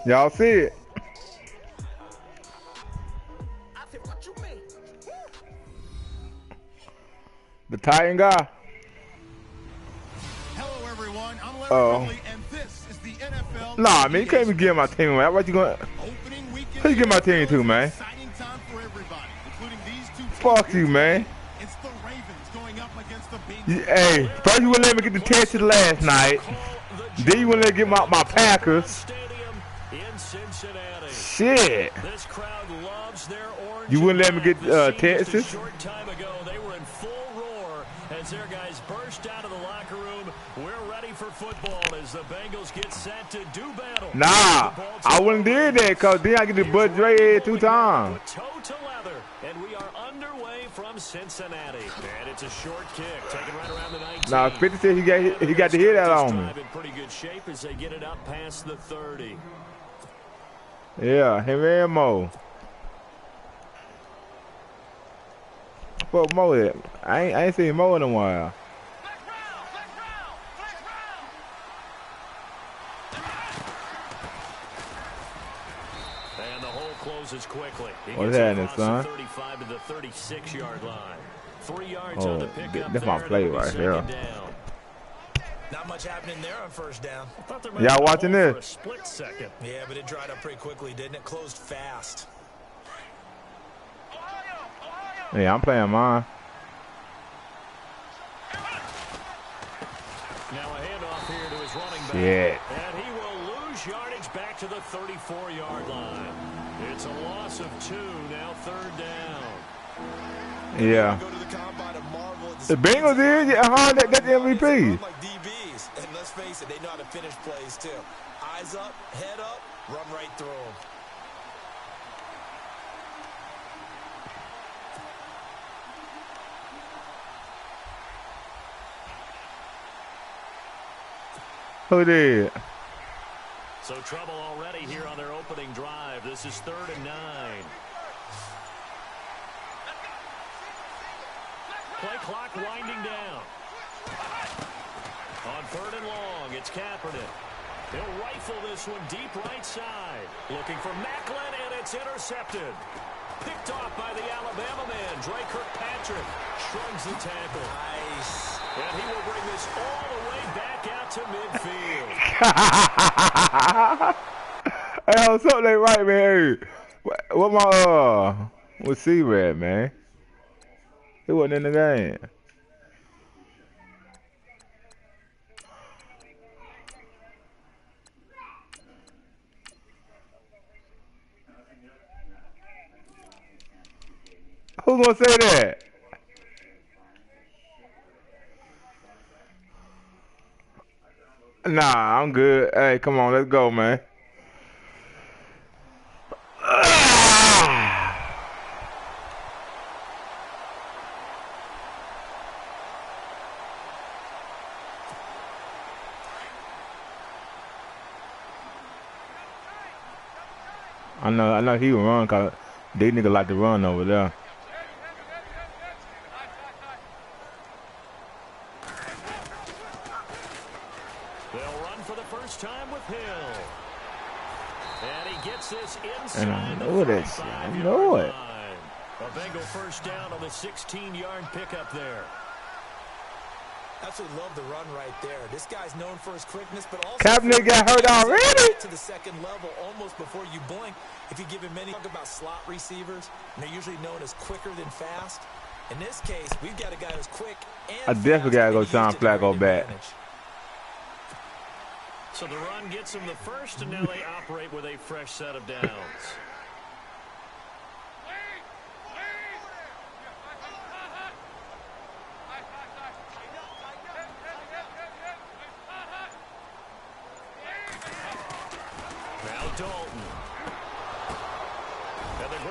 Y'all see it? The Titan guy. Hello, everyone. I'm Larry Ridley, and this is the NFL. Nah, man, you can't even give my team, man. What you going? Who you give my team to, man? Fuck you, man. It's the Ravens going up against the Hey, first you wouldn't let me get the Texans last night. Then you wouldn't let me get my Packers. Shit. This crowd loves their orange. You wouldn't let me get Texas? Short time ago, they were in full roar as their guys burst out of the locker room. We're ready for football as the Bengals get set to do battle. Nah, I wouldn't do that because then I get the Bud Dre head 2 times. Toe to leather, and we are underway from Cincinnati. And it's a short kick, taken right around the 19. Nah, 50 said he got to hear that on me. In pretty good shape as they get it up past the 30. Yeah, him and Mo. Fuck Mo at? I ain't seen Mo in a while. And the hole closes quickly. What's happening, son? 35 to the 36-yard line. 3 yards on the pickup. That's my play right here. Not much happening there on first down. Y'all watching this? For a split second. Yeah, but it dried up pretty quickly, didn't it? Closed fast. Yeah, I'm playing mine. Now a handoff here to his running back. Shit. And he will lose yardage back to the 34-yard line. It's a loss of 2, now 3rd down. Yeah. The Bengals is, that's the MVP. Like DBs, and let's face it, they know how to finish plays too. Eyes up, head up, run right through them. Who did? So trouble already here on their opening drive. This is 3rd and 9. Play clock winding down. On 3rd and long, it's Kaepernick. He'll rifle this one deep right side. Looking for Macklin, and it's intercepted. Picked off by the Alabama man, Dre Kirkpatrick. Shrugs the tackle. Nice. And he will bring this all the way back out to midfield. Hey, what's up, they right, man? What my, what's C-Red, man? He wasn't in the game. Who gonna say that? Nah, I'm good. Hey, come on, let's go, man. I know he will run because they niggas like to run over there. They'll run for the first time with Hill. And he gets this inside. And I know that shit. I know it. A Bengal first down on the 16-yard pickup there. Absolutely love the run right there. This guy's known for his quickness, but also Kaepernick got hurt already. To the second level almost before you blink. If you give him any talk about slot receivers, and they're usually known as quicker than fast. In this case, we've got a guy who's quick and I definitely gotta go Sean Flacco back. So the run gets them the first, and now they operate with a fresh set of downs.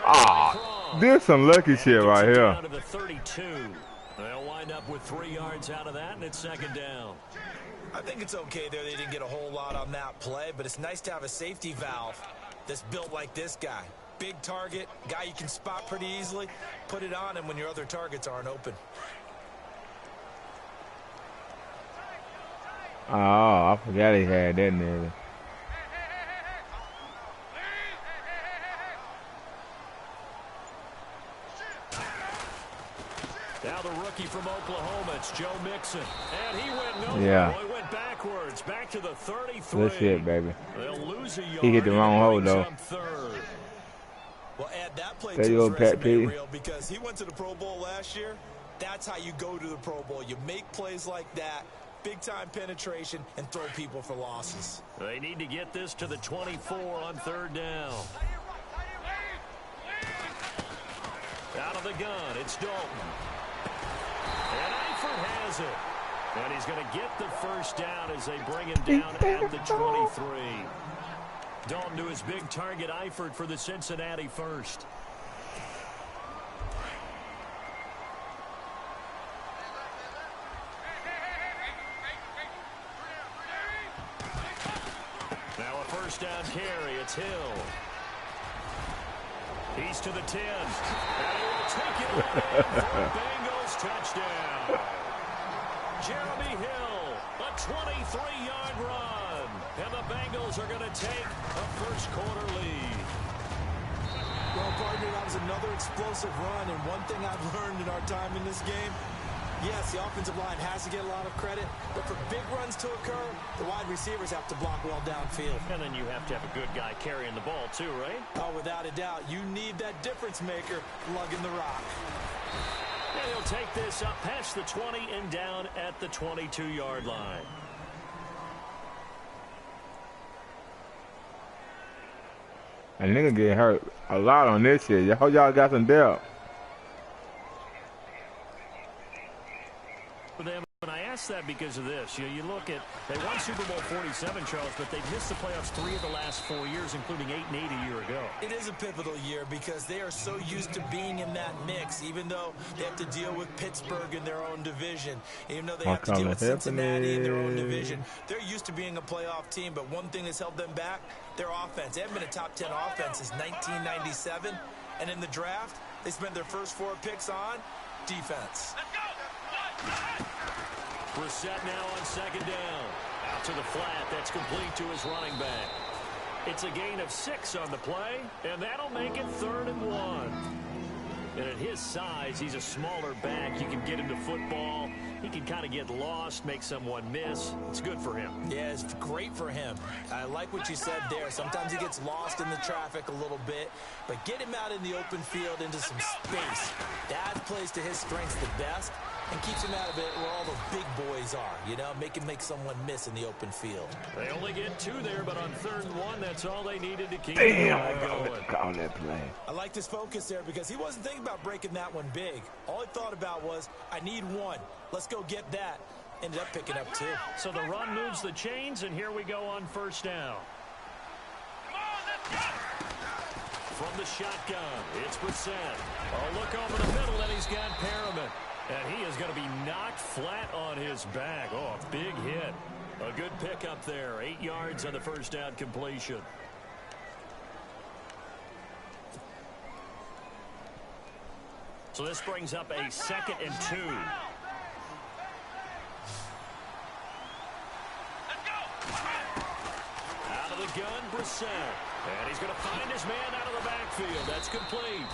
Ah, there's some lucky shit right here. To the 32. They'll wind up with 3 yards out of that, and it's 2nd down. I think it's okay there. They didn't get a whole lot on that play, but it's nice to have a safety valve that's built like this guy. Big target, guy you can spot pretty easily. Put it on him when your other targets aren't open. Oh, I forgot he had that nigga. Now the rookie from Oklahoma, it's Joe Mixon. And he went nowhere. Yeah. Well, he went backwards, back to the 33. Good shit, baby. They'll lose a yard. He hit the wrong hole, though. Well, add that play There to you his go, Pat resume, P. real, because he went to the Pro Bowl last year. That's how you go to the Pro Bowl. You make plays like that, big-time penetration, and throw people for losses. They need to get this to the 24 on third down. Out of the gun, it's Dalton. And Eifert has it. And he's going to get the first down as they bring him down at the 23. Dalton to his big target, Eifert, for the Cincinnati first. Now a first down carry. It's Hill. He's to the 10. And he will take it away for a Bengals touchdown. Jeremy Hill, a 23-yard run. And the Bengals are going to take a first-quarter lead. Well, partner, that was another explosive run. And one thing I've learned in our time in this game, yes, the offensive line has to get a lot of credit, but for big runs to occur, the wide receivers have to block well downfield. And then you have to have a good guy carrying the ball too, right? Oh, without a doubt. You need that difference maker lugging the rock. And he'll take this up past the 20 and down at the 22-yard line. A nigga get hurt a lot on this shit. I hope y'all got some depth. For them, and I ask that because of this. You look at, they won Super Bowl 47, Charles, but they've missed the playoffs 3 of the last 4 years, including 8 and 8 a year ago. It is a pivotal year because they are so used to being in that mix, even though they have to deal with Pittsburgh in their own division, even though they have to deal with Cincinnati in their own division. They're used to being a playoff team, but one thing that's held them back, their offense. They haven't been a top 10 offense since 1997, and in the draft, they spent their first 4 picks on defense. Brissett now on second down. Out to the flat. That's complete to his running back. It's a gain of 6 on the play, and that'll make it 3rd and 1. And at his size, he's a smaller back. You can get him to football. He can kind of get lost, make someone miss. It's good for him. Yeah, it's great for him. I like what you said there. Sometimes he gets lost in the traffic a little bit, but get him out in the open field into some space. That plays to his strengths the best and keeps him out of it where all the big boys are, you know, make someone miss in the open field. They only get 2 there, but on 3rd and 1, that's all they needed to keep going. Call that play. I like his focus there because he wasn't thinking about breaking that one big. All he thought about was, I need 1. Let's go get that. Ended up picking up 2. So the run moves the chains, and here we go on first down. From the shotgun, it's Brissett. A look over the middle, and he's got Perriman. And he is going to be knocked flat on his back. Oh, a big hit. A good pickup there. 8 yards on the first down completion. So this brings up a 2nd and 2. Out of the gun, Brissett. And he's going to find his man out of the backfield. That's complete.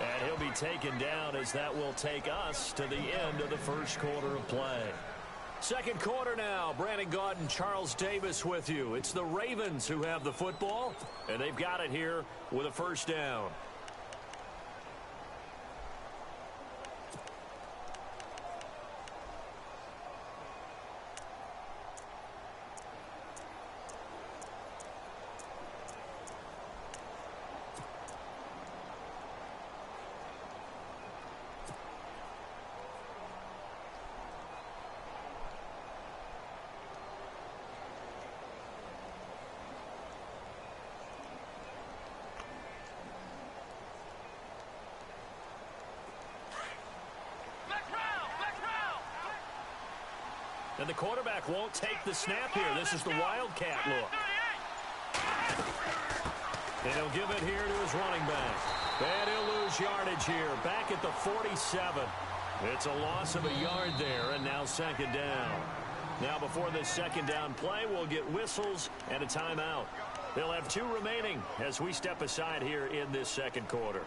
And he'll be taken down as that will take us to the end of the first quarter of play. Second quarter now. Brandon Gaudin and Charles Davis with you. It's the Ravens who have the football, and they've got it here with a first down. And the quarterback won't take the snap here. This is the Wildcat look. And he'll give it here to his running back. And he'll lose yardage here. Back at the 47. It's a loss of a yard there, and now second down. Now before this second down play, we'll get whistles and a timeout. They'll have 2 remaining as we step aside here in this second quarter.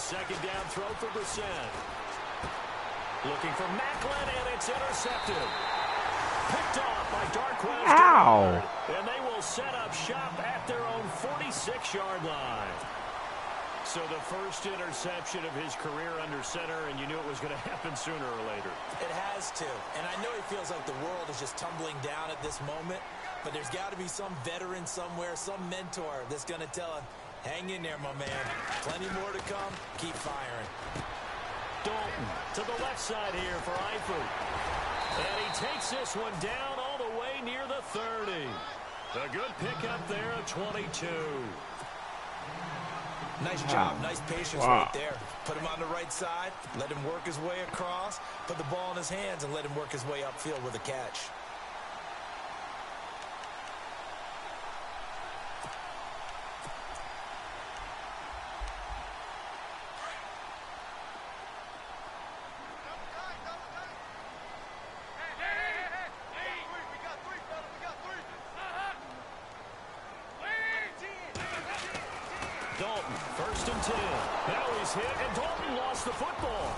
Second down throw for Brissett. Looking for Macklin, and it's intercepted. Picked off by Darquez. Ow! And they will set up shop at their own 46-yard line. So the first interception of his career under center, and you knew it was going to happen sooner or later. It has to. And I know he feels like the world is just tumbling down at this moment, but there's got to be some veteran somewhere, some mentor that's going to tell him, hang in there, my man. Plenty more to come. Keep firing. Dalton to the left side here for Eifert. And he takes this one down all the way near the 30. A good pickup there at 22. Nice job. Nice patience right there. Put him on the right side. Let him work his way across. Put the ball in his hands and let him work his way upfield with a catch. Dalton, 1st and 10. Now he's hit, and Dalton lost the football.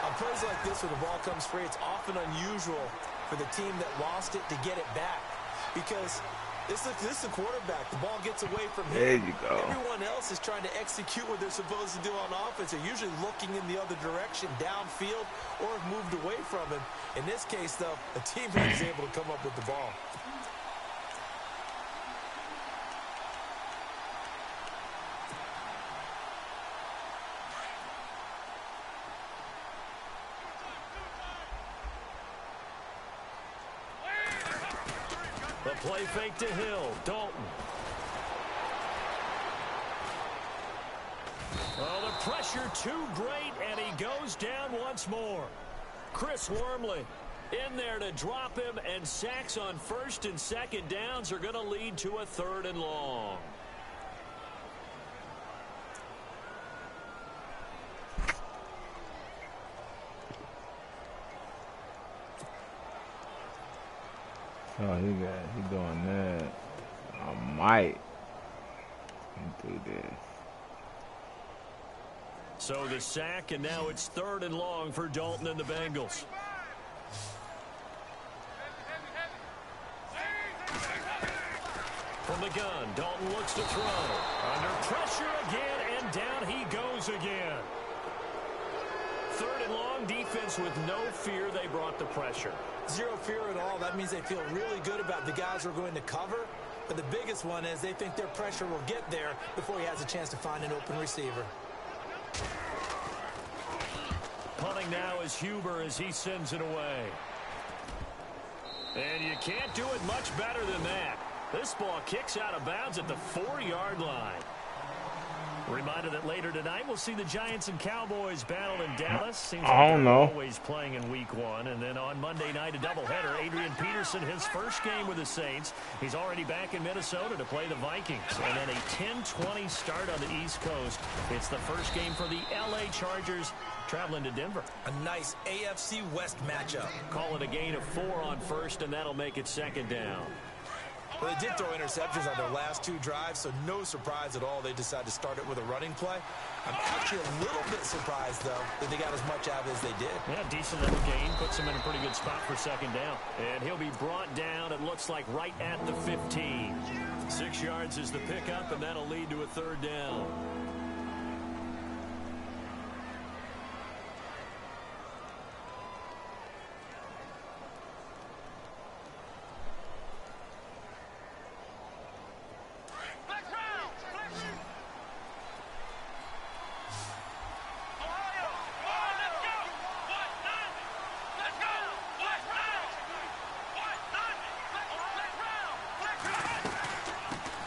On plays like this where the ball comes free, it's often unusual for the team that lost it to get it back. Because this is the quarterback. The ball gets away from him. There you go. Everyone else is trying to execute what they're supposed to do on offense. They're usually looking in the other direction, downfield, or have moved away from him. In this case, though, the teammate is able to come up with the ball. The play fake to Hill. Dalton. Oh, the pressure too great, and he goes down once more. Chris Wormley in there to drop him, and sacks on 1st and 2nd downs are going to lead to a 3rd and long. Oh, he doing that. I might do this. So the sack, and now it's 3rd and long for Dalton and the Bengals. From the gun, Dalton looks to throw. Under pressure again, and down he goes again. 3rd and long, defense with no fear. They brought the pressure. Zero fear at all. That means they feel really good about the guys who are going to cover. But the biggest one is they think their pressure will get there before he has a chance to find an open receiver. Punting now is Huber as he sends it away. And you can't do it much better than that. This ball kicks out of bounds at the 4-yard line. Reminder that later tonight we'll see the Giants and Cowboys battle in Dallas. Seems like I don't know. Always playing in week 1. And then on Monday night, a doubleheader. Adrian Peterson, his first game with the Saints. He's already back in Minnesota to play the Vikings. And then a 10-20 start on the East Coast. It's the first game for the L.A. Chargers traveling to Denver. A nice AFC West matchup. Call it a gain of 4 on 1st, and that'll make it 2nd down. Well, they did throw interceptions on their last 2 drives, so no surprise at all they decided to start it with a running play. I'm actually a little bit surprised, though, that they got as much out as they did. Yeah, decent little gain. Puts him in a pretty good spot for 2nd down. And he'll be brought down, it looks like, right at the 15. 6 yards is the pickup, and that'll lead to a 3rd down.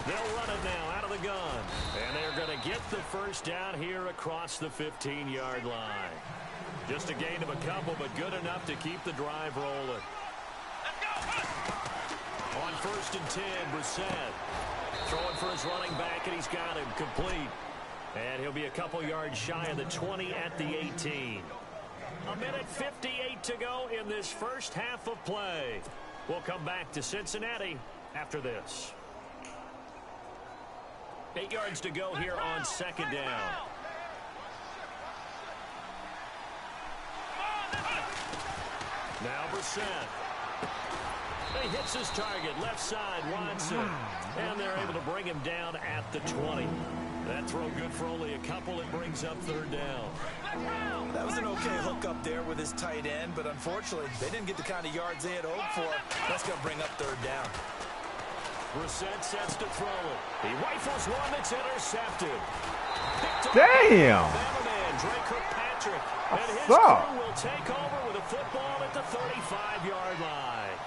They'll run it now out of the gun. And they're they're going to get the first down here across the 15-yard line. Just a gain of a couple, but good enough to keep the drive rolling. On 1st and 10, Brissett throwing for his running back, and he's got him complete. And he'll be a couple yards shy of the 20 at the 18. A minute 58 to go in this first half of play. We'll come back to Cincinnati after this. 8 yards to go here on 2nd down. Now Brissett. He hits his target, left side, Watson. And they're able to bring him down at the 20. That throw good for only a couple. It brings up 3rd down. That was an okay hook up there with his tight end, but unfortunately, they didn't get the kind of yards they had hoped for. That's going to bring up 3rd down. Brissett sets to throw it. He rifles one that's intercepted. Damn! Man, Drake Kirkpatrick. And his crew will take over with a football at the 35-yard line.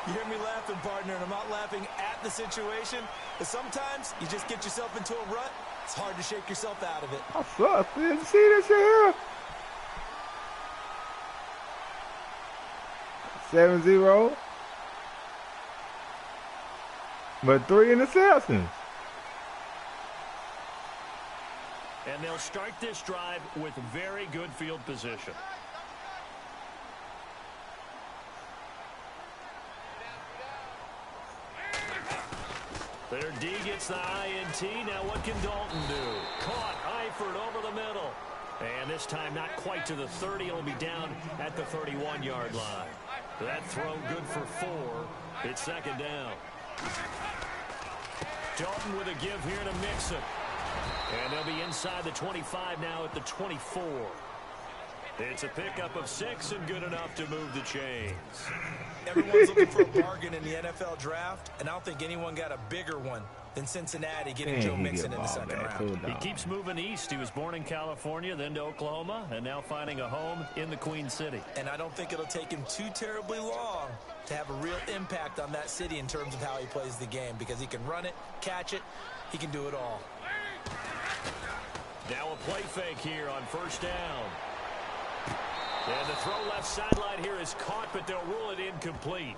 You hear me laughing, partner, and I'm not laughing at the situation. But sometimes you just get yourself into a rut. It's hard to shake yourself out of it. I suck. Did you see this here? 7-0. But 3 interceptions. And they'll start this drive with very good field position. Their D gets the INT. Now what can Dalton do? Caught Eifert over the middle. And this time not quite to the 30. It'll be down at the 31-yard line. That throw good for 4. It's 2nd down. Dalton with a give here to Mixon. And they'll be inside the 25 now at the 24. It's a pickup of 6 and good enough to move the chains. Everyone's looking for a bargain in the NFL draft, and I don't think anyone got a bigger one than Cincinnati getting Joe Mixon in the 2nd round. He keeps moving east. He was born in California, then to Oklahoma, and now finding a home in the Queen City. And I don't think it'll take him too terribly long to have a real impact on that city in terms of how he plays the game, because he can run it, catch it, he can do it all. Now a play fake here on 1st down. And the throw left sideline here is caught, but they'll rule it incomplete.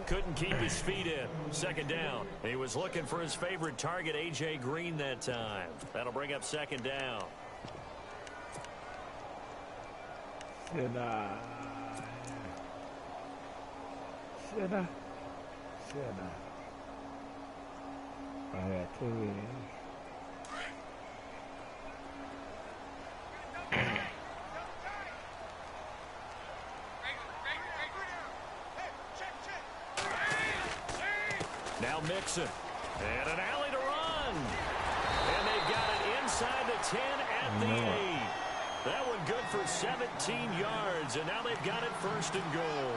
Couldn't keep his feet in. 2nd down. He was looking for his favorite target, A.J. Green, that time. That'll bring up 2nd down. Should I? I had 2 in. Now Mixon. And an alley to run. And they've got it inside the 10 at the 8. That one good for 17 yards. And now they've got it 1st and goal.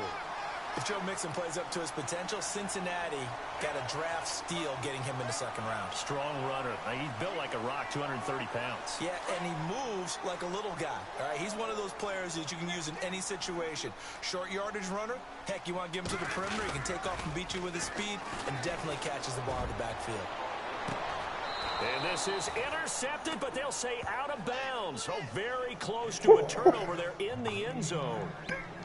If Joe Mixon plays up to his potential, Cincinnati got a draft steal getting him in the 2nd round. Strong runner. He's built like a rock, 230 pounds. Yeah, and he moves like a little guy. All right, he's one of those players that you can use in any situation. Short yardage runner. Heck, you want to give him to the perimeter, he can take off and beat you with his speed, and definitely catches the ball in the backfield. And this is intercepted, but they'll say out of bounds. So very close to a turnover there in the end zone.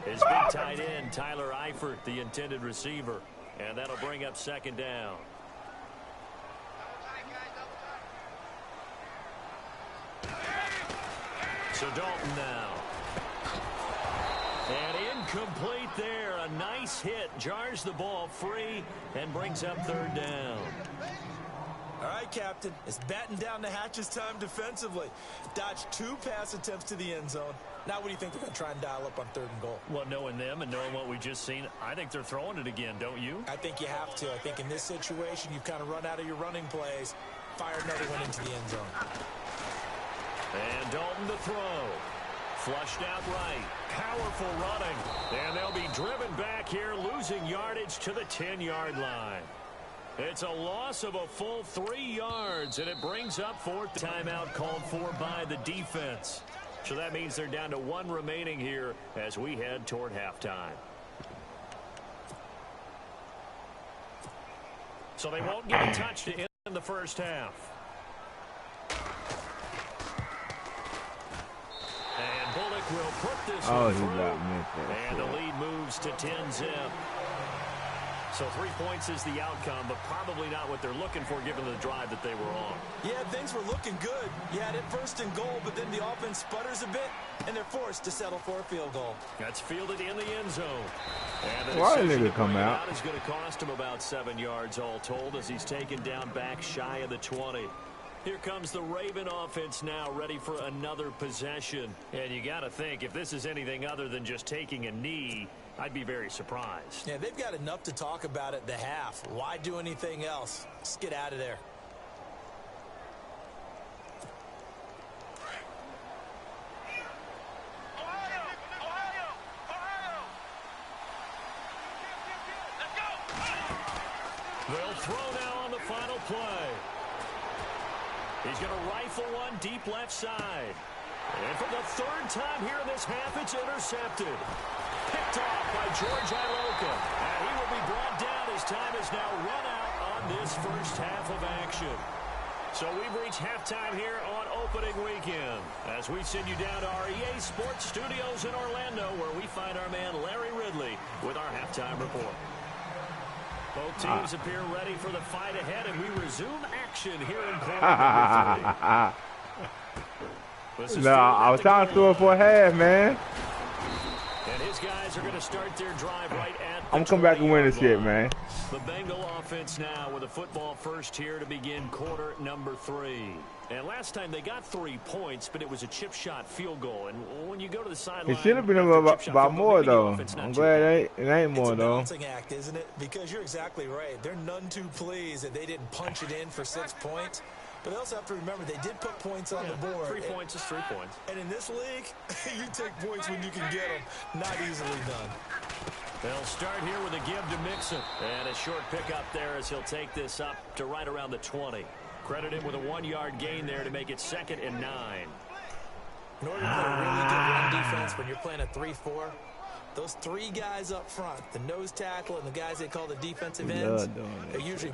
His big tight end, Tyler Eifert, the intended receiver. And that'll bring up 2nd down. So Dalton now. And incomplete there. A nice hit. Jars the ball free and brings up 3rd down. All right, Captain. It's batten down the hatches time defensively. Dodged 2 pass attempts to the end zone. Now what do you think they're going to try and dial up on 3rd and goal? Well, knowing them and knowing what we just seen, I think they're throwing it again, don't you? I think you have to. I think in this situation, you've kind of run out of your running plays. Fire another one into the end zone. And Dalton to throw. Flushed out right. Powerful running. And they'll be driven back here, losing yardage to the 10-yard line. It's a loss of a full 3 yards, and it brings up 4th timeout called for by the defense. So that means they're down to 1 remaining here as we head toward halftime. So they won't get a touch to end the first half. put this Oh, one he through. got me. And the lead moves to 10-zip. So 3 points is the outcome, but probably not what they're looking for given the drive that they were on. Yeah, things were looking good. You had it first and goal, but then the offense sputters a bit, and they're forced to settle for a field goal. That's fielded in the end zone. And the Why decision didn't to it come bring it out? is going to cost him about 7 yards all told as he's taken down back shy of the 20. Here comes the Raven offense now, ready for another possession. And you got to think, if this is anything other than just taking a knee, I'd be very surprised. Yeah, they've got enough to talk about at the half. Why do anything else? Let's get out of there. They'll throw now on the final play. He's going to rifle one deep left side. And for the third time here in this half, it's intercepted. Picked off by George Iloka. And he will be brought down as time is now run out on this first half of action. So we've reached halftime here on opening weekend as we send you down to our EA Sports Studios in Orlando where we find our man Larry Ridley with our halftime report. Both teams appear ready for the fight ahead, and we resume action here in quarter number 3. No, I was trying to throw it for a half, man. And his guys are going to start their drive right at the I'm gonna come back and win this shit, man. The Bengal offense now with a football first here to begin quarter number 3. And last time they got 3 points, but it was a chip shot field goal. And when you go to the sideline, It should have been about more, though. I'm glad it ain't more, though. It's a balancing act, isn't it? Because you're exactly right. They're none too pleased that they didn't punch it in for 6 points. But they also have to remember they did put points on the board. 3 points is 3 points. And in this league, you take points when you can get them. Not easily done. They'll start here with a give to Mixon. And a short pickup there as he'll take this up to right around the 20. Credited with a 1-yard gain there to make it 2nd and 9. In order to play a really good run defense when you're playing a 3-4, those 3 guys up front, the nose tackle and the guys they call the defensive ends, are usually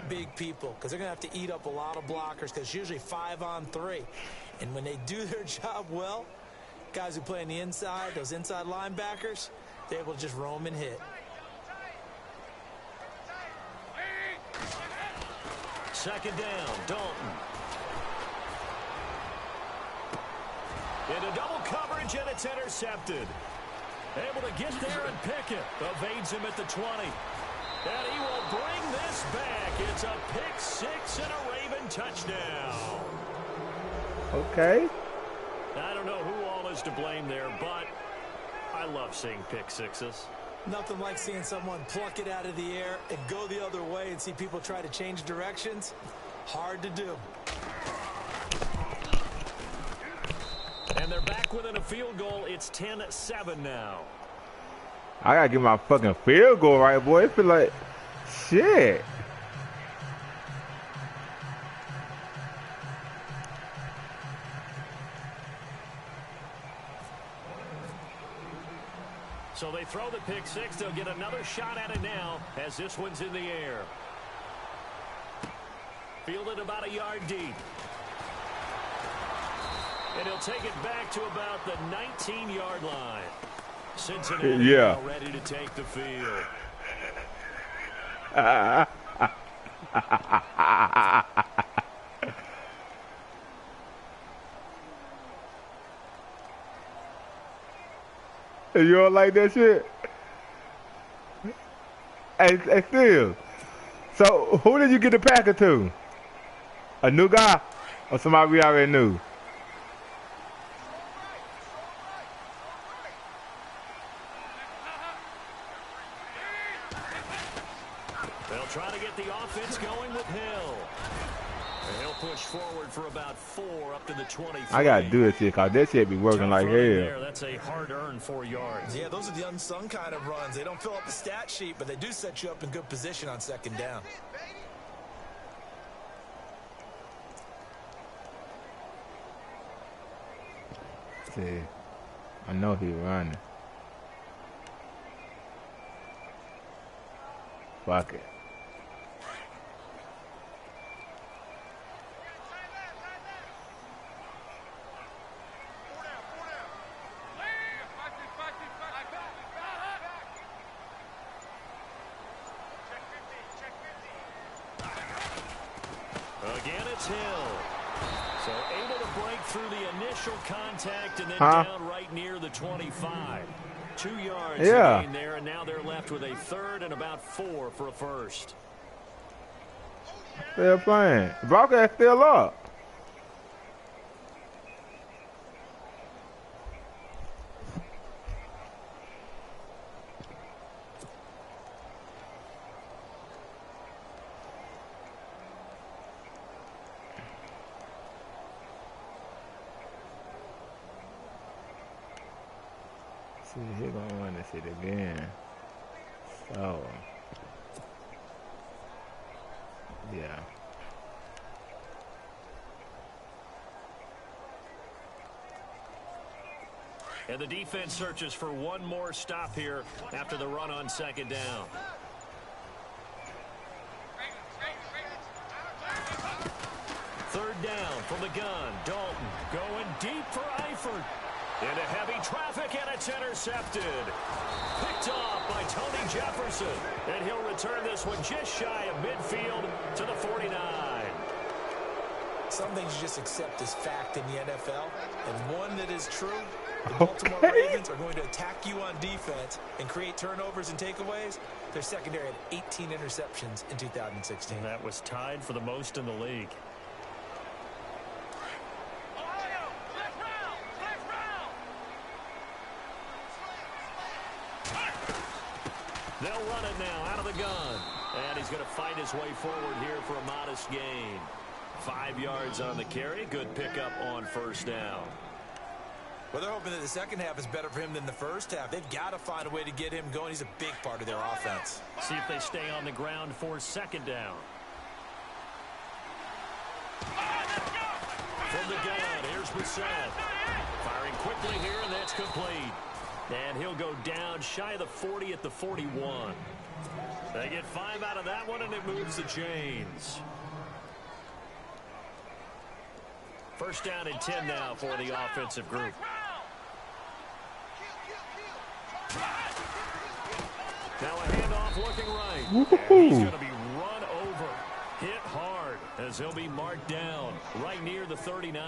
big people because they're going to have to eat up a lot of blockers because it's usually 5-on-3. And when they do their job well, guys who play on the inside, those inside linebackers, they're able to just roam and hit. Second down, Dalton. Into double coverage, and it's intercepted. Able to get there and pick it. Evades him at the 20. And he will bring this back. It's a pick 6 and a Raven touchdown. Okay. I don't know who all is to blame there, but I love seeing pick 6s. Nothing like seeing someone pluck it out of the air and go the other way and see people try to change directions. Hard to do. And they're back within a field goal. It's 10-7 now. I gotta get my fucking field goal right, boy. It feel like shit. So they throw the pick 6. They'll get another shot at it now as this one's in the air. Fielded about a yard deep. And he'll take it back to about the 19-yard line. Cincinnati now ready to take the field. You don't like that shit? Hey, still. So, who did you get the packer to? A new guy? Or somebody we already knew? They'll try to get the offense going with Hill. And he'll push forward for about 4 up to the 23. I gotta do this shit, cause that shit be working like hell. That's a hard-earned 4 yards. Yeah, those are the unsung kind of runs. They don't fill up the stat sheet, but they do set you up in good position on second down. See, I know he running. Fuck it. Again, it's Hill. So able to break through the initial contact and then down right near the 25. 2 yards gain there, and now they're left with a third and about 4 for a first. They're playing. Broadcast still up. See, he's gonna run this shit again. So, yeah. And the defense searches for one more stop here after the run on second down. Third down from the gun. Dalton going deep for Eifert. Into heavy traffic, and it's intercepted. Picked off by Tony Jefferson. And he'll return this one just shy of midfield to the 49. Some things you just accept as fact in the NFL. And one that is true, the Baltimore Ravens are going to attack you on defense and create turnovers and takeaways. Their secondary had 18 interceptions in 2016. And that was tied for the most in the league. They'll run it now out of the gun. And he's going to fight his way forward here for a modest gain. 5 yards on the carry. Good pickup on first down. Well, they're hoping that the second half is better for him than the first half. They've got to find a way to get him going. He's a big part of their offense. See if they stay on the ground for second down. From the gun, here's Brissett. Firing quickly here, and that's complete. And he'll go down shy of the 40 at the 41. They get 5 out of that one, and it moves the chains. First down and 10 now for the offensive group. Now a handoff looking right. And he's going to be run over, hit hard, as he'll be marked down right near the 39.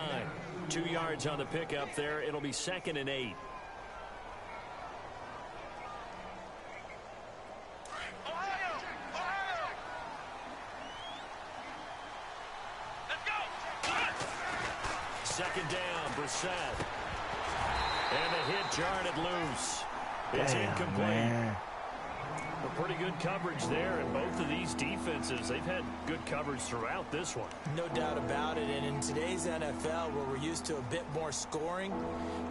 2 yards on the pickup there. It'll be 2nd and 8. Second down, Brissett. And the hit jarred it loose. It's incomplete. Man. A pretty good coverage there, and both of these defenses, they've had good coverage throughout this one. No doubt about it, and in today's NFL, where we're used to a bit more scoring,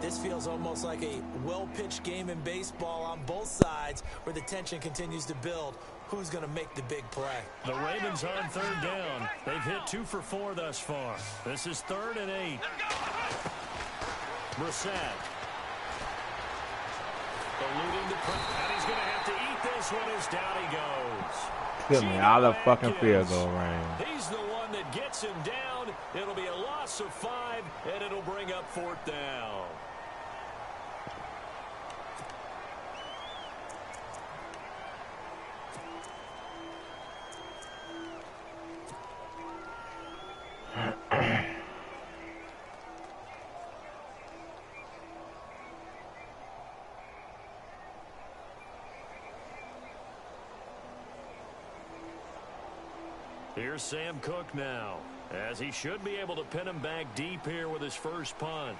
this feels almost like a well-pitched game in baseball on both sides, where the tension continues to build. Who's going to make the big play? The Ravens on third down. They've hit 2 for 4 thus far. This is 3rd and 8. Brissett. Eluding the pressure. And he's going to have to eat this one as down he goes. Give me all the fucking field goal range. He's the one that gets him down. It'll be a loss of 5, and it'll bring up 4th down. Here's Sam Cook now, as he should be able to pin him back deep here with his first punt.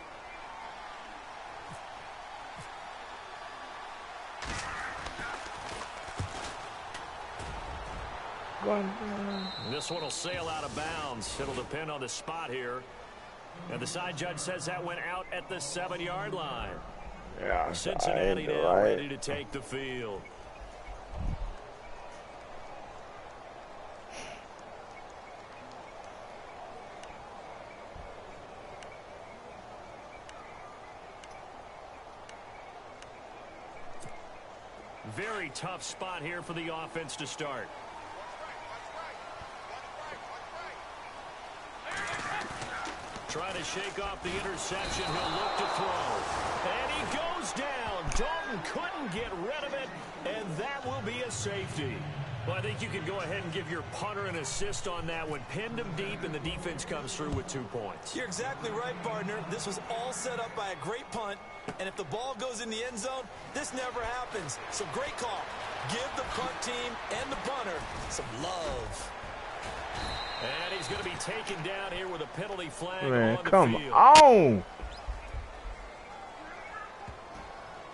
This one will sail out of bounds. It'll depend on the spot here. And the side judge says that went out at the 7-yard line. Yeah, Cincinnati now ready to take the field. Very tough spot here for the offense to start. Trying to shake off the interception. He'll look to throw. And he goes down. Dalton couldn't get rid of it, and that will be a safety. Well, I think you can go ahead and give your punter an assist on that one. Pinned him deep, and the defense comes through with 2 points. You're exactly right, partner. This was all set up by a great punt, and if the ball goes in the end zone, this never happens. So great call. Give the punt team and the punter some love. And he's going to be taken down here with a penalty flag Man, on the come field. on.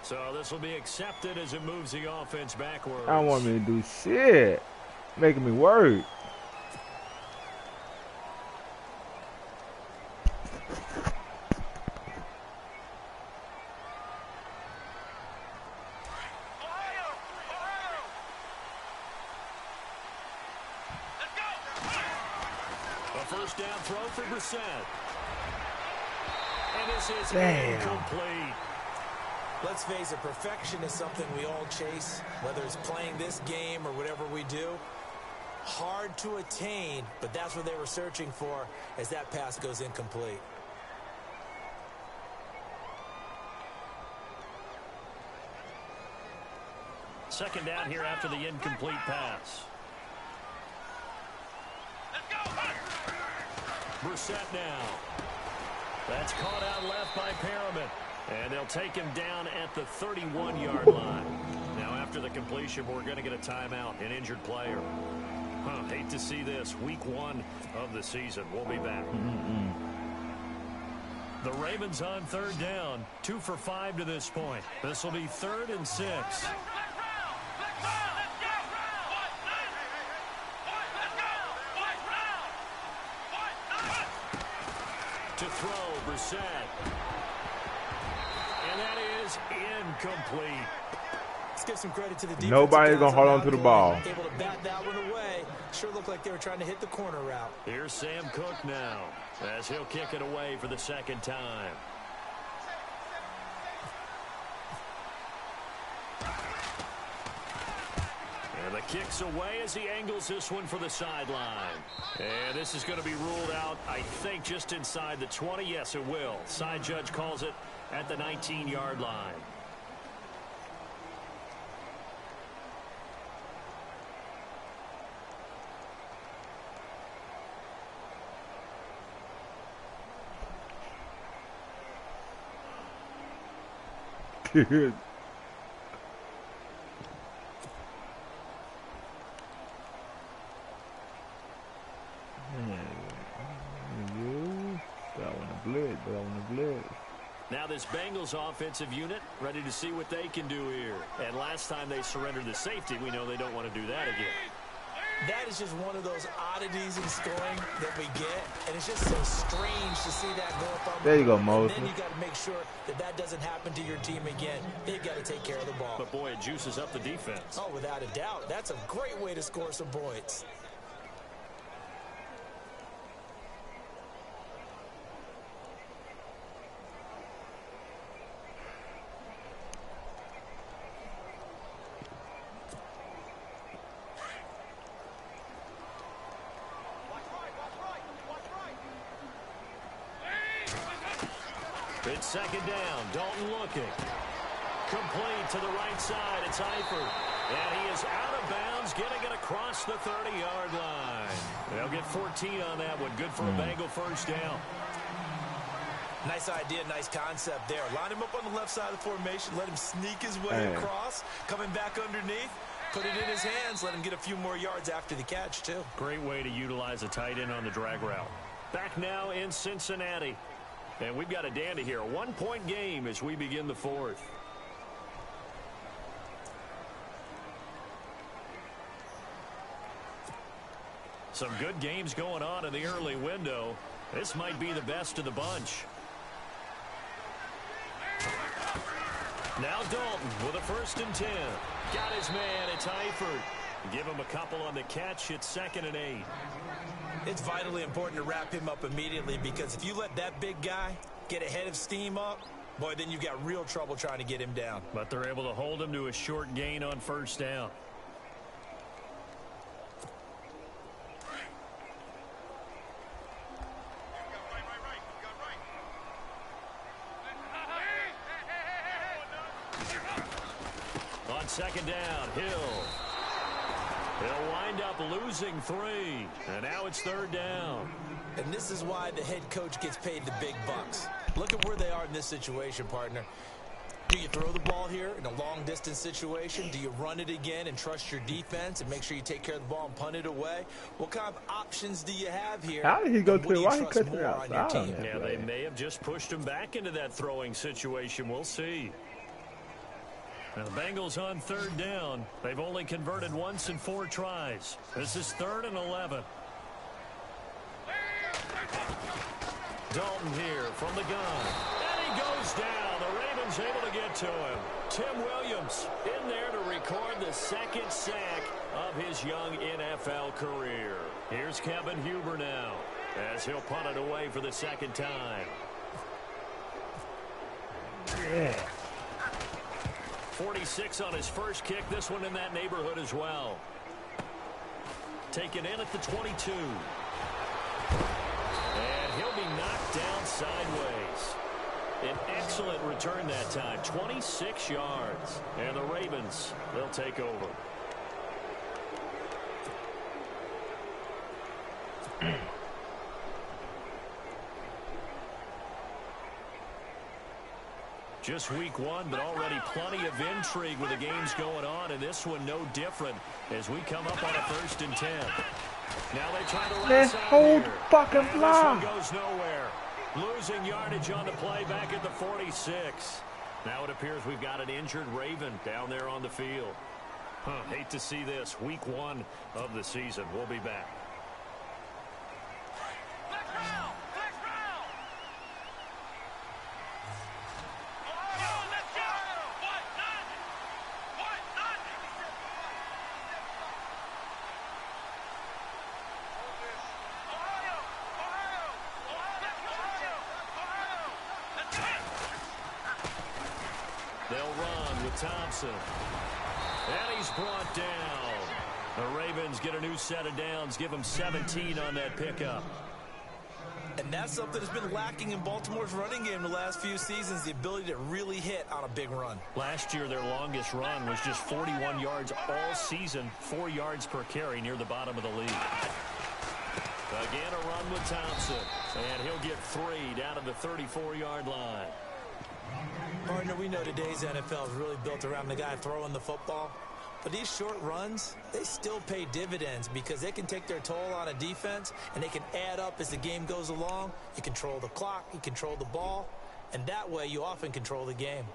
So this will be accepted as it moves the offense backwards. I don't want me to do shit. Making me work. A first down throw for Brissett. And this is incomplete. Let's face it, perfection is something we all chase, whether it's playing this game or whatever we do. Hard to attain, but that's what they were searching for as that pass goes incomplete. Second down here after the incomplete pass. Brissett now. That's caught out left by Perriman. And they'll take him down at the 31-yard line. Now, after the completion, we're going to get a timeout, an injured player. Hate to see this. Week 1 of the season. We'll be back. The Ravens on third down. 2 for 5 to this point. This will be 3rd and 6. To throw, Brissett. And that is incomplete. Let's give some credit to the defense. Nobody's going to hold on to the ball. Able to bat that one away. Sure looked like they were trying to hit the corner route. Here's Sam Cook now as he'll kick it away for the second time. And the kick's away as he angles this one for the sideline. And this is going to be ruled out, I think, just inside the 20. Yes, it will. Side judge calls it at the 19-yard line. Dude. Now this Bengals offensive unit ready to see what they can do here. And last time they surrendered the safety, we know they don't want to do that again. That is just one of those oddities in scoring that we get, and it's just so strange to see that go up on there you go, Moses. And then you got to make sure that that doesn't happen to your team again. They've got to take care of the ball. But boy, it juices up the defense. Oh, without a doubt. That's a great way to score some points. It's second down. Dalton looking. Complete to the right side. It's Eifert. And he is out of bounds, getting it across the 30-yard line. They'll get 14 on that one. Good for a Bengal first down. Nice idea, nice concept there. Line him up on the left side of the formation. Let him sneak his way across. Coming back underneath. Put it in his hands. Let him get a few more yards after the catch, too. Great way to utilize a tight end on the drag route. Back now in Cincinnati. And we've got a dandy here. A 1-point game as we begin the fourth. Some good games going on in the early window. This might be the best of the bunch. Now Dalton with a 1st and 10. Got his man. It's Eifert. Give him a couple on the catch. It's 2nd and 8. It's vitally important to wrap him up immediately, because if you let that big guy get a head of steam up, boy, then you've got real trouble trying to get him down. But they're able to hold him to a short gain on 1st down. On 2nd down, Hill. They'll wind up losing 3. And now it's 3rd down. And this is why the head coach gets paid the big bucks. Look at where they are in this situation, partner. Do you throw the ball here in a long-distance situation? Do you run it again and trust your defense and make sure you take care of the ball and punt it away? What kind of options do you have here? How did he go to the right? He cut it on your team? Yeah, they may have just pushed him back into that throwing situation. We'll see. Now the Bengals on 3rd down. They've only converted once in 4 tries. This is 3rd and 11. Dalton here from the gun. And he goes down. The Ravens able to get to him. Tim Williams in there to record the 2nd sack of his young NFL career. Here's Kevin Huber now as he'll punt it away for the 2nd time. Yeah. 46 on his first kick. This one in that neighborhood as well. Taken in at the 22. And he'll be knocked down sideways. An excellent return that time. 26 yards. And the Ravens, they'll take over. Just week 1, but already plenty of intrigue with the games going on, and this one no different as we come up on a 1st and 10. Now they try to Let's hold fucking fly. This one goes nowhere. Losing yardage on the play back at the 46. Now it appears we've got an injured Raven down there on the field. Hate to see this. Week 1 of the season. We'll be back. Thompson. And he's brought down. The Ravens get a new set of downs. Give them 17 on that pickup. And that's something that's been lacking in Baltimore's running game the last few seasons, the ability to really hit on a big run. Last year, their longest run was just 41 yards all season, 4 yards per carry near the bottom of the league. Again, a run with Thompson. And he'll get 3 down to the 34-yard line. Partner, we know today's NFL is really built around the guy throwing the football. But these short runs, they still pay dividends because they can take their toll on a defense and they can add up as the game goes along. You control the clock, you control the ball, and that way you often control the game.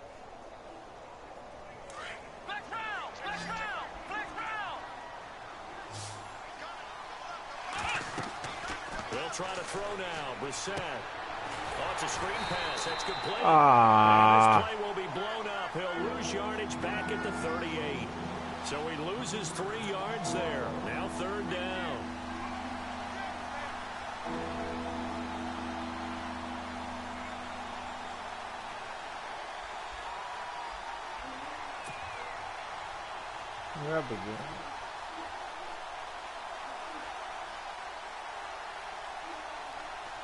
They'll try to throw now. Brissett. Oh, it's a screen pass. That's complete. Ah. And this play will be blown up. He'll lose yardage back at the 38. So he loses 3 yards there. Now 3rd down. Yeah, but good.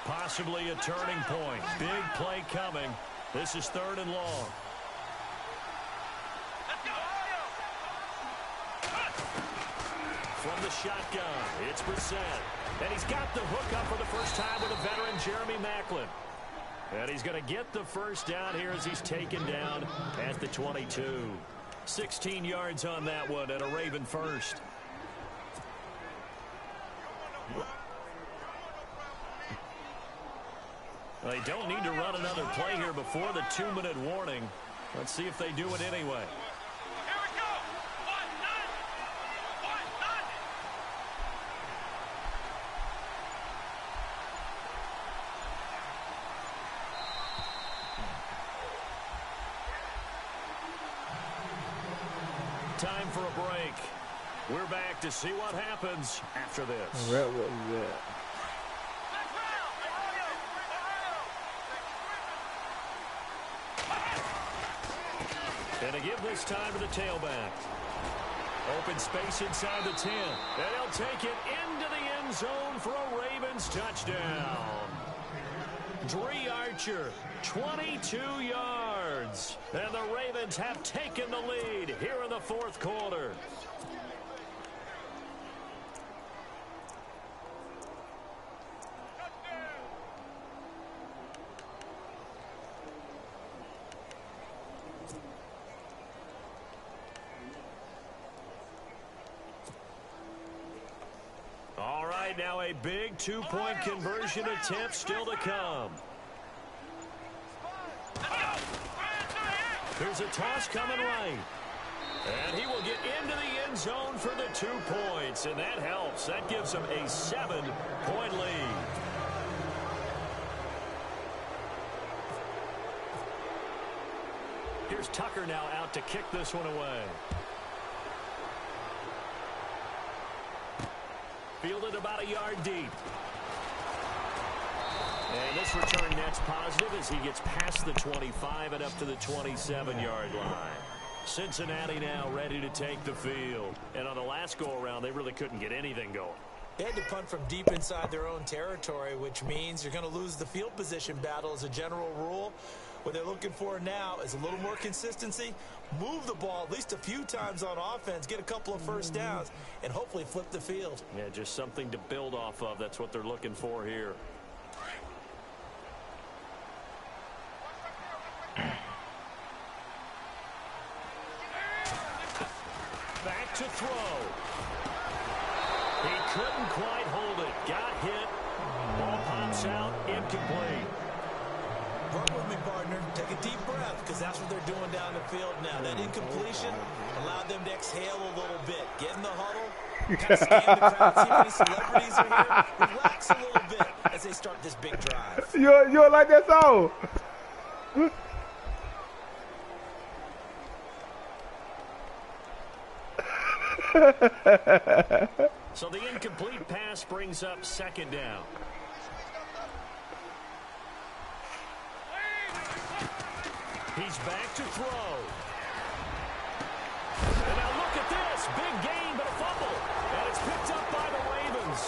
Possibly a turning point. Big play coming. This is 3rd and long. From the shotgun, it's Brissett. And he's got the hook up for the first time with a veteran, Jeremy Maclin. And he's going to get the first down here as he's taken down at the 22. 16 yards on that one and a Raven first. They don't need to run another play here before the 2-minute warning. Let's see if they do it anyway. Time for a break. We're back to see what happens after this. What was that? And to give this time to the tailback. Open space inside the 10. And he'll take it into the end zone for a Ravens touchdown. Dree Archer, 22 yards. And the Ravens have taken the lead here in the 4th quarter. right, now a big two-point conversion attempt still to come. Here's a toss coming right. And he will get into the end zone for the 2 points, and that helps. That gives him a 7-point lead. Here's Tucker now out to kick this one away. Fielded about a yard deep. And this return net's positive as he gets past the 25 and up to the 27-yard line. Cincinnati now ready to take the field. And on the last go-around, they really couldn't get anything going. They had to punt from deep inside their own territory, which means you're going to lose the field position battle as a general rule. What they're looking for now is a little more consistency, move the ball at least a few times on offense, get a couple of first downs, and hopefully flip the field. Yeah, just something to build off of. That's what they're looking for here. Back to throw. He couldn't quite hold it. Got hit. Ball pops out. Incomplete. Work with me, partner. Take a deep breath, because that's what they're doing down the field now. That incompletion allowed them to exhale a little bit. Get in the huddle. Kind of scan the crowd, see how many celebrities are here. Relax a little bit as they start this big drive. You like that song? So the incomplete pass brings up second down. He's back to throw. And now look at this. Big gain, but a fumble. And it's picked up by the Ravens.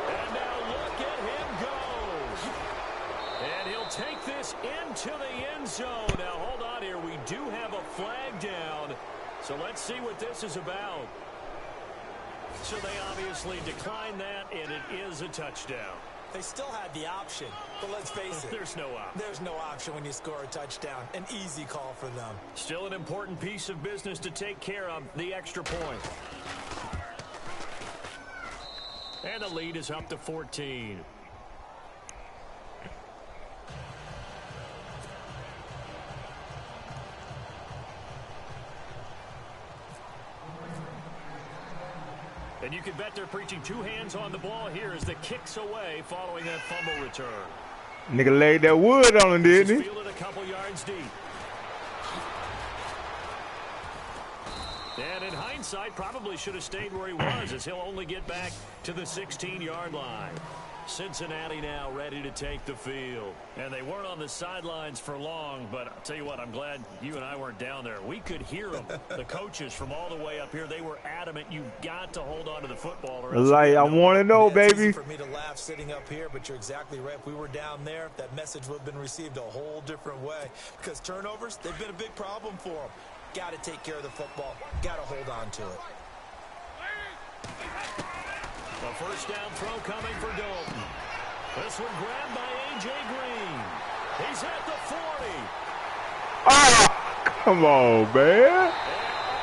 And now look at him go. And he'll take this into the end zone. Now hold on here. We do have a flag down. So let's see what this is about. So they obviously declined that, and it is a touchdown. They still had the option, but let's face it. There's no option. There's no option when you score a touchdown. An easy call for them. Still an important piece of business to take care of, the extra point. And the lead is up to 14. And you can bet they're preaching two hands on the ball here as the kick's away following that fumble return. Nigga laid that wood on him, didn't he? Fielded a couple yards deep. And in hindsight, probably should have stayed where he was, as he'll only get back to the 16-yard line. Cincinnati now ready to take the field. And they weren't on the sidelines for long, but I'll tell you what, I'm glad you and I weren't down there. We could hear them, the coaches from all the way up here. They were adamant, you've got to hold on to the football. Or like, I want to know, baby. It's easy for me to laugh sitting up here, but you're exactly right. If we were down there, that message would have been received a whole different way. Because turnovers, they've been a big problem for them. Got to take care of the football. Got to hold on to it. A first down throw coming for Dalton. This one grabbed by A.J. Green. He's at the 40. Oh, come on, man. And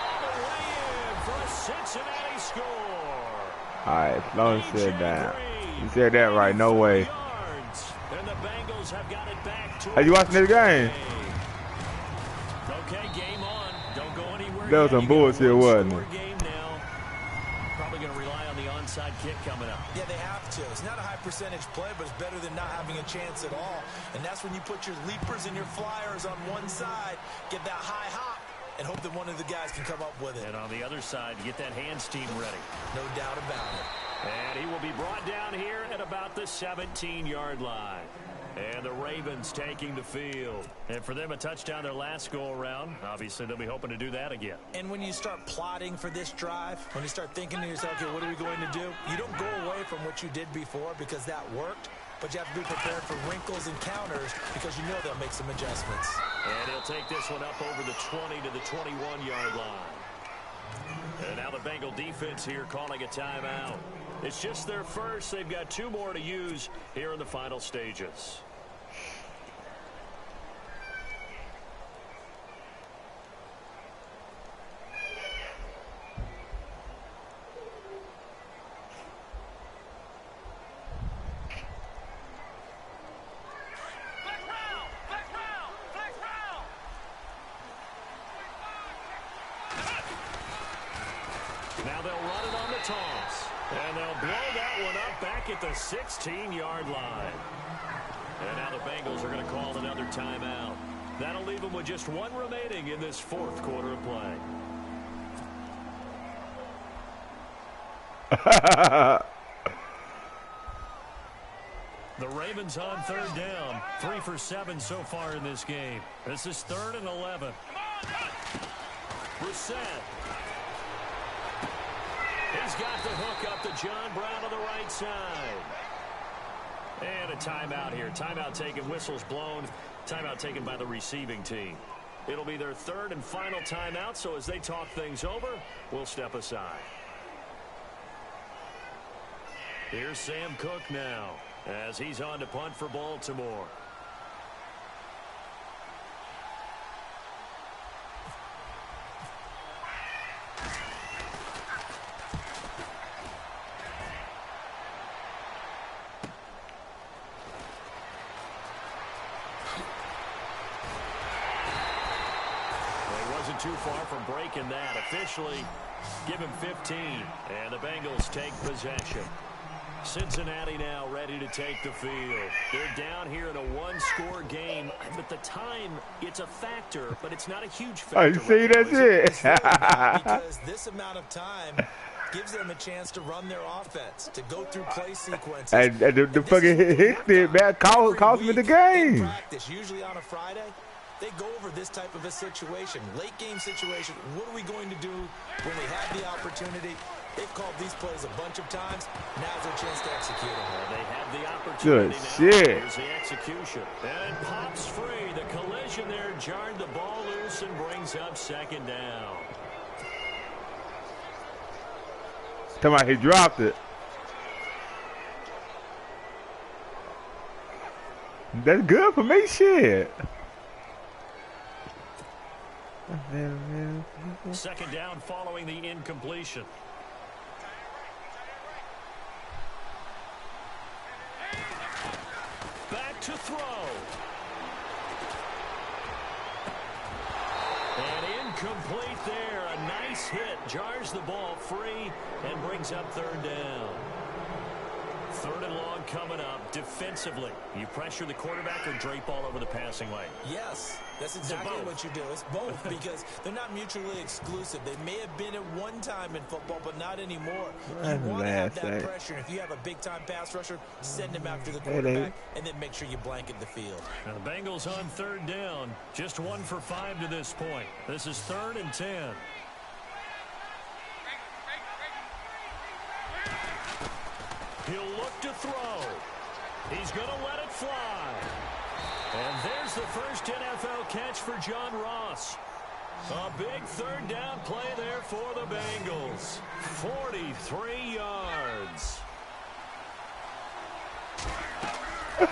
all the way in for a Cincinnati score. All right, Sloan said that. You said that right. No way. And the Bengals have got it back to Hey, you watching this game? Okay, game on. Don't go anywhere. That was some bullshit, wasn't it? Game now. Probably going to rely on the onside kick coming up. Yeah, they have to. It's not a high percentage play, but it's better than not having a chance at all. And that's when you put your leapers and your flyers on one side, get that high hop, and hope that one of the guys can come up with it. And on the other side, get that hands team ready. No doubt about it. And he will be brought down here at about the 17-yard line. And the Ravens taking the field. And for them, a touchdown their last go-around. Obviously, they'll be hoping to do that again. And when you start plotting for this drive, when you start thinking to yourself, okay, what are we going to do? You don't go away from what you did before because that worked. But you have to be prepared for wrinkles and counters because you know they'll make some adjustments. And he'll take this one up over the 20 to the 21-yard line. And now the Bengal defense here calling a timeout. It's just their first. They've got two more to use here in the final stages. toss. And they'll blow that one up back at the 16-yard line. And now the Bengals are going to call another timeout. That'll leave them with just one remaining in this fourth quarter of play. The Ravens on third down. 3 for 7 so far in this game. This is 3rd and 11. Brissett. He's got the hook up to John Brown on the right side. And a timeout here. Timeout taken, whistles blown. Timeout taken by the receiving team. It'll be their 3rd and final timeout, so as they talk things over, we'll step aside. Here's Sam Cook now, as he's on to punt for Baltimore. Too far from breaking that. Officially, give him 15, and the Bengals take possession. Cincinnati now ready to take the field. They're down here in a one-score game. At the time, it's a factor, but it's not a huge factor. I see, that's it. Because this amount of time gives them a chance to run their offense, to go through play sequences. And the fucking hit, man, cost me the game. Practice, usually on a Friday, they go over this type of a situation, late game situation. What are we going to do when we have the opportunity? They've called these plays a bunch of times. Now's their chance to execute them. They have the opportunity. Good now. shit. Here's the execution. And pops free. The collision there jarred the ball loose and brings up 2nd down. Come on, he dropped it. That's good for me, shit. 2nd down following the incompletion. Back to throw. And incomplete there. A nice hit. Jars the ball free and brings up 3rd down. 3rd and long coming up. Defensively, you pressure the quarterback or drape all over the passing lane? Yes, that's exactly what you do. It's both because they're not mutually exclusive. They may have been at one time in football, but not anymore. You want to have that pressure. If you have a big-time pass rusher, send him after the quarterback, and then make sure you blanket the field. Now the Bengals on 3rd down. Just 1 for 5 to this point. This is 3rd and 10. He'll look to throw. He's going to let it fly. And there's the first NFL catch for John Ross. A big 3rd down play there for the Bengals. 43 yards. And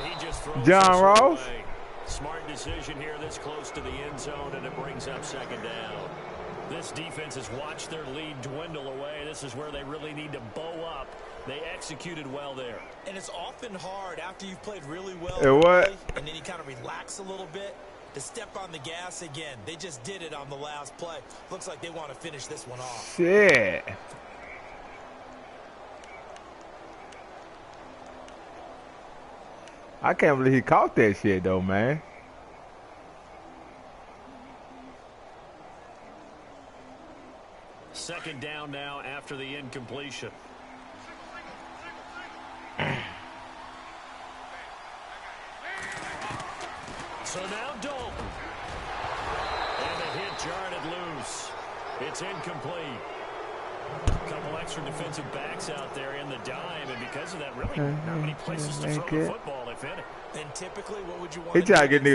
he just throws John Ross. Away. Smart decision here this close to the end zone, and it brings up 2nd down. This defense has watched their lead dwindle away. This is where they really need to bow up. They executed well there. And it's often hard after you've played really well and then you kind of relax a little bit to step on the gas again. They just did it on the last play. Looks like they want to finish this one off. Shit. I can't believe he caught that shit, though, man. Second down now after the incompletion. So now Dalton. And the hit jarred it loose. It's incomplete. A couple extra defensive backs out there in the dime, and because of that, really not many places to throw the football, if any. And typically, what would you want? He tried to get that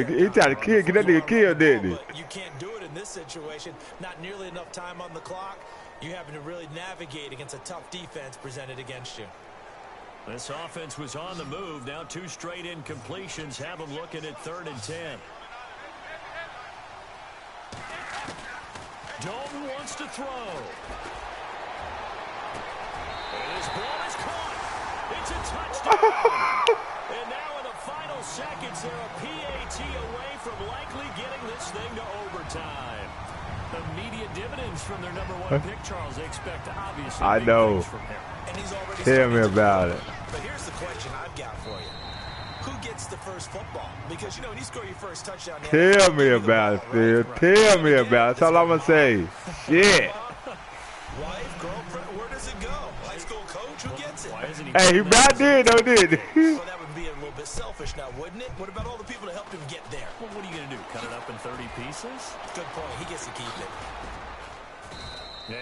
nigga killed, didn't he? You can't do it in this situation. Not nearly enough time on the clock. You having to really navigate against a tough defense presented against you. This offense was on the move. Now 2 straight incompletions have them looking at 3rd and 10. Dalton wants to throw. And his ball is caught. It's a touchdown. And now in the final final seconds there, a PAT away from likely getting this thing to overtime. Immediate dividends from their #1 pick, Charles. They expect, obviously, I know. from him. And he's already Tell me about it. But here's the question I've got for you. Who gets the first football? Because, you know, when you score your first touchdown... Tell me about it, Phil. Tell me about it. That's all I'm going to say. Shit. Wife, girlfriend, where does it go? High school coach, who gets it? Hey, he about did, though, did he? Well, that would be a little bit selfish now, wouldn't it? What about all the people that helped him get there? Well, what are you going to do, cut it up in 30 pieces? Good point. He gets to keep it.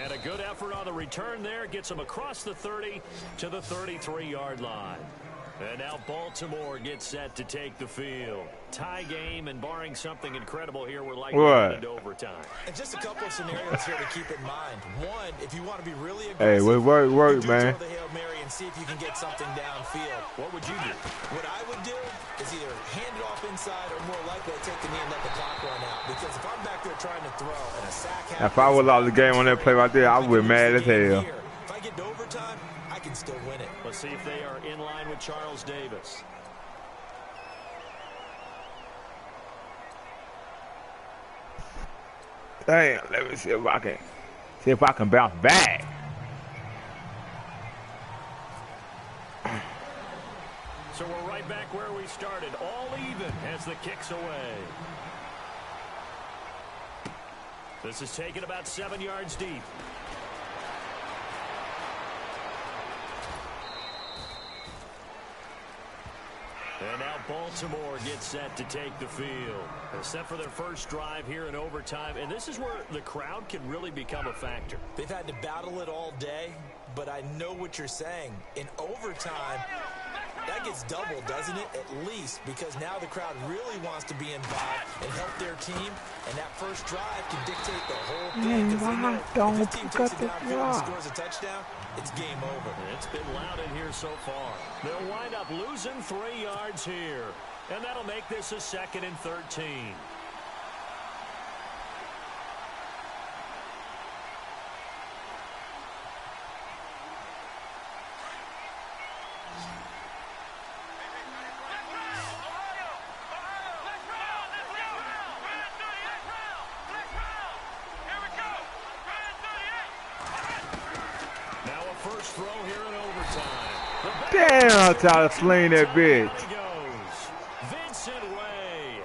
And a good effort on the return there. Gets him across the 30 to the 33-yard line. And now Baltimore gets set to take the field. Tie game, and barring something incredible here, we're likely to into overtime. And just a couple of scenarios here to keep in mind. One, if you want to be really aggressive, hey, work, man. Throw the Hail Mary and see if you can get something downfield. What would you do? What I would do is either hand it off inside or more likely I take the knee and let the clock run out. Because if I'm back there trying to throw and a sack happens, if I would lost the game on that play right there, I would be mad as hell. If I get to overtime, I can still win it. Let's see if they are in line with Charles Davis. Damn, let me see if I can bounce back. So we're right back where we started, all even as the kick's away. This is taken about 7 yards deep. And now Baltimore gets set to take the field. They're set for their first drive here in overtime, and this is where the crowd can really become a factor. They've had to battle it all day, but I know what you're saying. In overtime, that gets doubled, doesn't it? At least, because now the crowd really wants to be involved and help their team, and that first drive can dictate the whole thing. Because they know if this team takes it downfield and scores a touchdown, it's game over. It's been loud in here so far. They'll wind up losing 3 yards here, and that'll make this a 2nd and 13. First throw here in overtime. Damn, I tried to sling that bitch. Vincent Way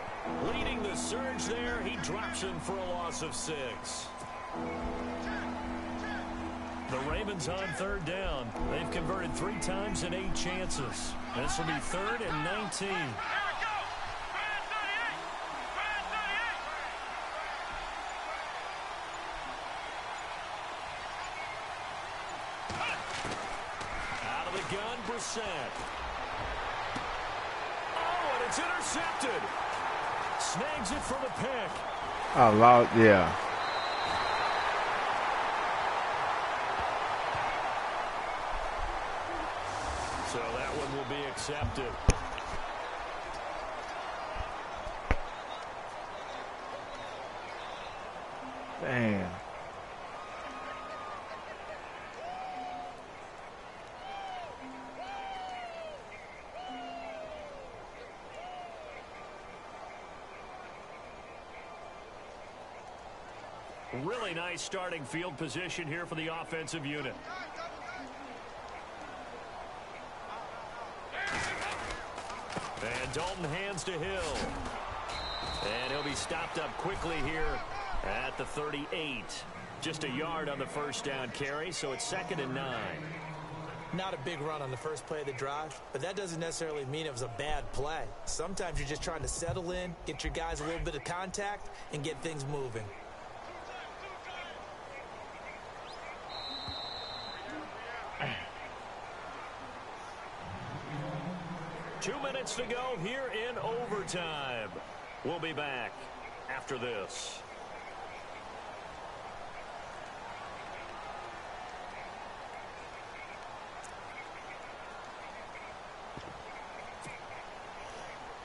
leading the surge there. He drops him for a loss of 6. The Ravens on 3rd down. They've converted 3 times in 8 chances. This will be 3rd and 19. Oh, and it's intercepted. Snags it for the pick. Oh, Lord, yeah. So that one will be accepted. Damn. Really nice starting field position here for the offensive unit. And Dalton hands to Hill. And he'll be stopped up quickly here at the 38. Just a yard on the first down carry, so it's 2nd and 9. Not a big run on the first play of the drive, but that doesn't necessarily mean it was a bad play. Sometimes you're just trying to settle in, get your guys a little bit of contact, and get things moving. Two minutes to go here in overtime. We'll be back after this.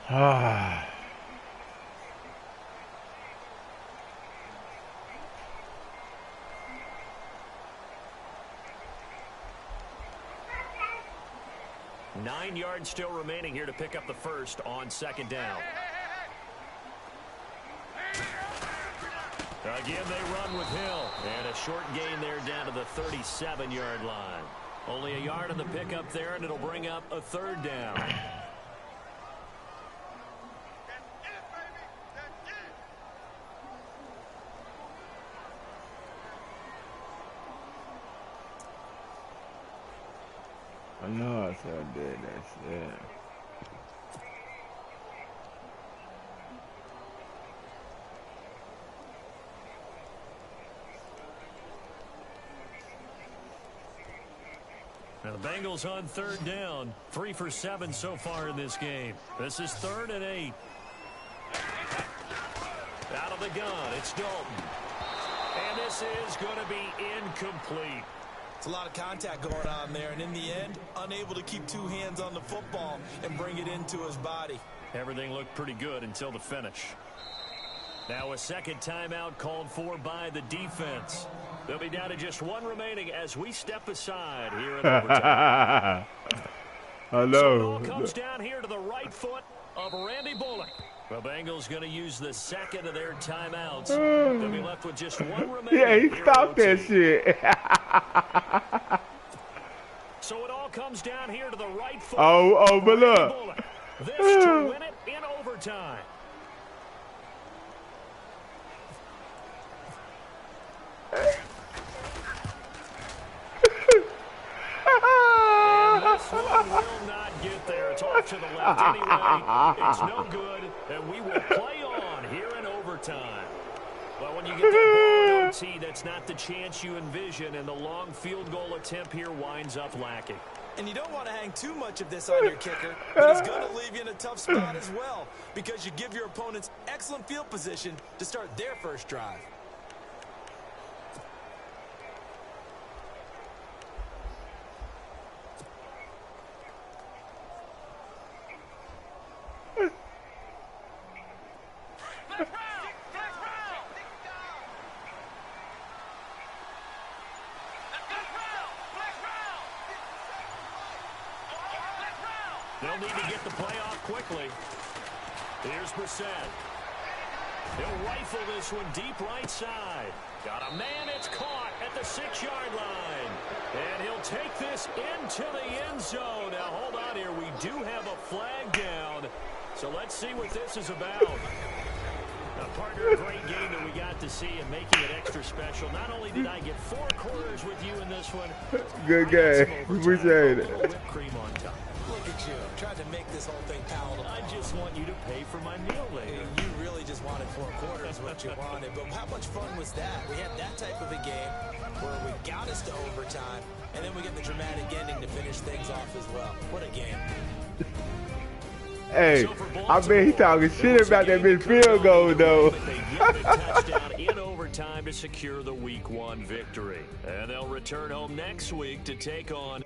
Ah. 9 yards still remaining here to pick up the first on second down. Again, they run with Hill. And a short gain there down to the 37-yard line. Only a yard on the pickup there, and it'll bring up a third down. I know I said I did that shit. Now the Bengals on third down. 3 for 7 so far in this game. This is 3rd and 8. Out of the gun, it's Dalton. And this is going to be incomplete. It's a lot of contact going on there, and in the end, unable to keep 2 hands on the football and bring it into his body. Everything looked pretty good until the finish. Now a second timeout called for by the defense. They'll be down to just 1 remaining as we step aside here in overtime. Hello. So it all comes down here to the right foot of Randy Bullock. The Bengals going to use the second of their timeouts. They'll be left with just 1 remaining. Yeah, he stopped that shit. So it all comes down here to the right foot. Oh, but look. Bullock. This to win it in overtime. And this one will not get there. It's off to the left anyway. It's no good, and we will play on here in overtime. But when you get that ball in OT, that's not the chance you envision, and the long field goal attempt here winds up lacking. And you don't want to hang too much of this on your kicker, but he's going to leave you in a tough spot as well, because you give your opponents excellent field position to start their first drive. They'll need to get the play off quickly. Here's Brissett. He'll rifle this one deep right side. Got a man, it's caught at the 6-yard line. And he'll take this into the end zone. Now, hold on here. We do have a flag down. So let's see what this is about. Partner, a great game that we got to see and making it extra special. Not only did I get 4 quarters with you in this one. Good game. Appreciate it. Whipped cream on top. Look at you, trying to make this whole thing palatable. I just want you to pay for my meal later. You really just wanted 4 quarters, what you wanted. But how much fun was that? We had that type of a game where we got us to overtime, and then we get the dramatic ending to finish things off as well. What a game. Hey, I bet he talking shit about that big field goal, though. They get a touchdown in overtime to secure the Week 1 victory. And they'll return home next week to take on